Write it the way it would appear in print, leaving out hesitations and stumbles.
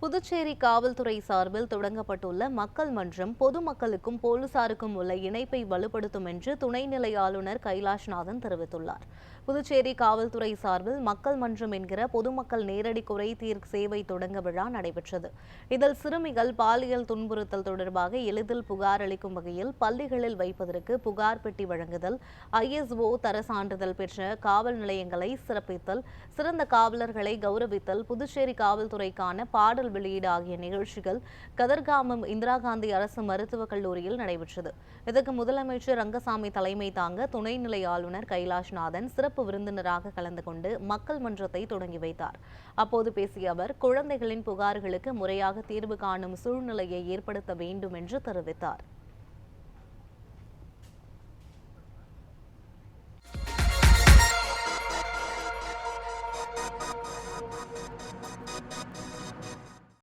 புதுச்சேரி காவல்துறை சார்பில் தொடங்கப்பட்டுள்ள மக்கள் மன்றம் பொதுமக்களுக்கும் போலீசாருக்கும் உள்ள இணைப்பை வலுப்படுத்தும் என்று துணைநிலை ஆளுநர் கைலாஷ்நாதன் தெரிவித்துள்ளார். புதுச்சேரி காவல்துறை சார்பில் மக்கள் மன்றம் என்கிற பொதுமக்கள் நேரடி குறை தீர் சேவை தொடங்க விழா நடைபெற்றது. இதில் சிறுமிகள் பாலியல் துன்புறுத்தல் தொடர்பாக எளிதில் புகார் அளிக்கும் வகையில் பள்ளிகளில் வைப்பதற்கு புகார் பெட்டி வழங்குதல், ISO தர சான்றிதழ் பெற்ற காவல் நிலையங்களை சிறப்பித்தல், சிறந்த காவலர்களை கௌரவித்தல், புதுச்சேரி காவல்துறைக்கான பாடல் வெளியீடு ஆகிய நிகழ்ச்சிகள் கதிர்காமம் இந்திரா காந்தி அரசு மருத்துவக் கல்லூரியில் நடைபெற்றது. இதற்கு முதலமைச்சர் ரங்கசாமி தலைமை தாங்க துணைநிலை ஆளுநர் கைலாஷ்நாதன் சிறப்பு விருந்தினராக கலந்து கொண்டு மக்கள் மன்றத்தை தொடங்கி வைத்தார். அப்போது பேசிய அவர், குழந்தைகளின் புகார்களுக்கு முறையாக தீர்வு காணும் சூழ்நிலையை ஏற்படுத்த வேண்டும் என்று தெரிவித்தார்.